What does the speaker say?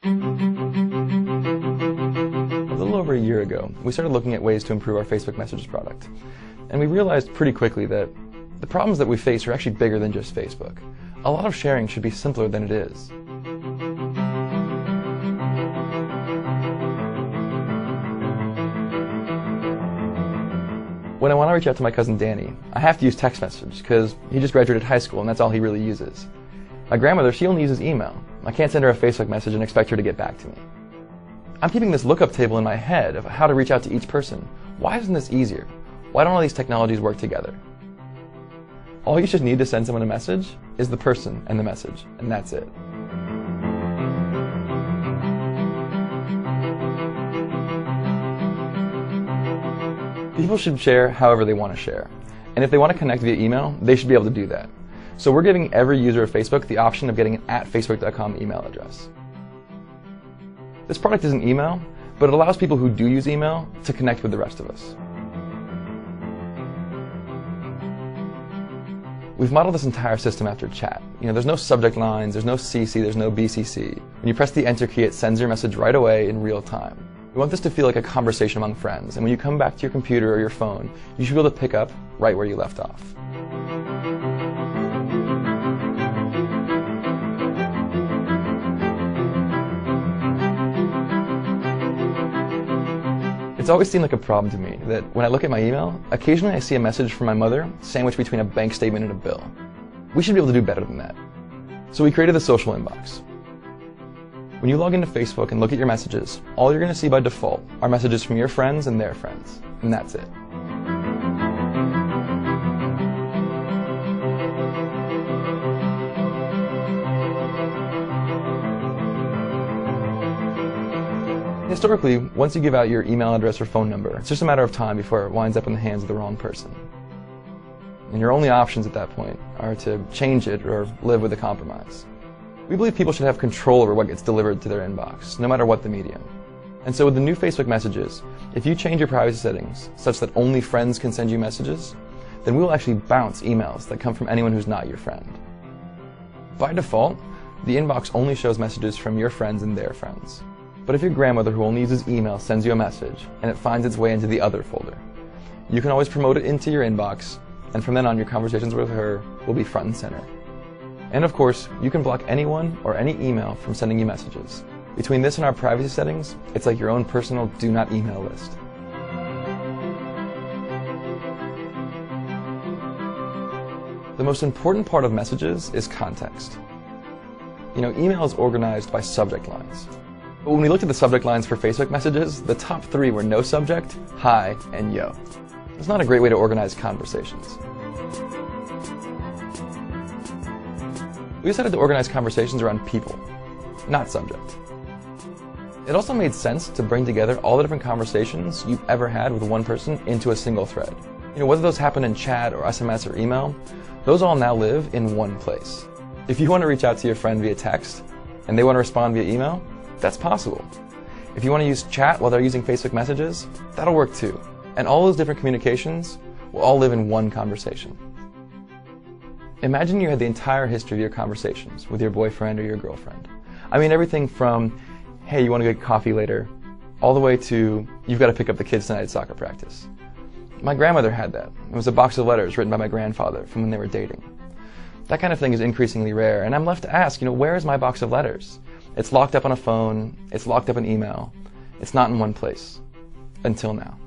A little over a year ago, we started looking at ways to improve our Facebook Messages product. And we realized pretty quickly that the problems that we face are actually bigger than just Facebook. A lot of sharing should be simpler than it is. When I want to reach out to my cousin Danny, I have to use text message because he just graduated high school and that's all he really uses. My grandmother, she only uses email. I can't send her a Facebook message and expect her to get back to me. I'm keeping this lookup table in my head of how to reach out to each person. Why isn't this easier? Why don't all these technologies work together? All you should need to send someone a message is the person and the message, and that's it. People should share however they want to share. And if they want to connect via email, they should be able to do that. So we're giving every user of Facebook the option of getting an @facebook.com email address. This product isn't email, but it allows people who do use email to connect with the rest of us. We've modeled this entire system after chat. There's no subject lines, there's no CC, there's no BCC. When you press the enter key, it sends your message right away in real time. We want this to feel like a conversation among friends, and when you come back to your computer or your phone, you should be able to pick up right where you left off. It's always seemed like a problem to me that when I look at my email, occasionally I see a message from my mother sandwiched between a bank statement and a bill. We should be able to do better than that. So we created the social inbox. When you log into Facebook and look at your messages, all you're going to see by default are messages from your friends and their friends, and that's it. Historically, once you give out your email address or phone number, it's just a matter of time before it winds up in the hands of the wrong person. And your only options at that point are to change it or live with a compromise. We believe people should have control over what gets delivered to their inbox, no matter what the medium. And so with the new Facebook messages, if you change your privacy settings such that only friends can send you messages, then we will actually bounce emails that come from anyone who's not your friend. By default, the inbox only shows messages from your friends and their friends. But if your grandmother who only uses email sends you a message and it finds its way into the other folder, you can always promote it into your inbox, and from then on your conversations with her will be front and center. And of course, you can block anyone or any email from sending you messages. Between this and our privacy settings, it's like your own personal do not email list. The most important part of messages is context. Email is organized by subject lines. But when we looked at the subject lines for Facebook messages, the top 3 were no subject, hi, and yo. It's not a great way to organize conversations. We decided to organize conversations around people, not subject. It also made sense to bring together all the different conversations you've ever had with one person into a single thread. Whether those happen in chat or SMS or email, those all now live in one place. If you want to reach out to your friend via text and they want to respond via email, that's possible. If you want to use chat while they're using Facebook messages, that'll work too. And all those different communications will all live in one conversation. Imagine you had the entire history of your conversations with your boyfriend or your girlfriend. I mean everything from, hey, you want to get coffee later, all the way to, you've got to pick up the kids tonight at soccer practice. My grandmother had that. It was a box of letters written by my grandfather from when they were dating. That kind of thing is increasingly rare, and I'm left to ask, where is my box of letters? It's locked up on a phone, it's locked up in email, it's not in one place. Until now.